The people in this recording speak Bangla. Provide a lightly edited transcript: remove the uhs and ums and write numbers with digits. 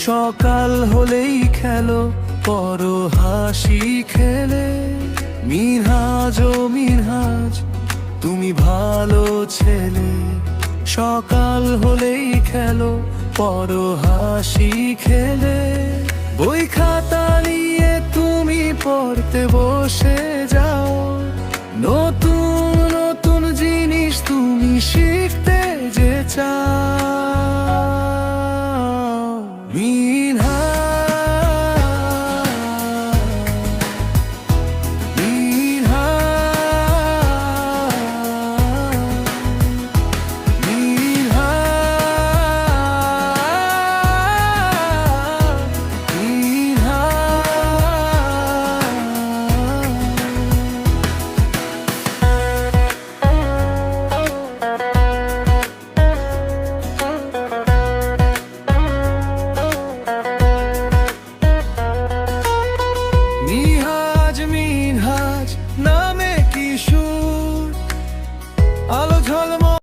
সকাল হলেই খেলো করো হাসি খেলে। মিনহাজ ও মিনহাজ তুমি ভালো ছেলে। সকাল হলেই খেলো পড়ো হাসি খেলে। বই খাতা নিয়ে তুমি পড়তে বসে যাও। নতুন নতুন জিনিস তুমি শিখতে যে চাও।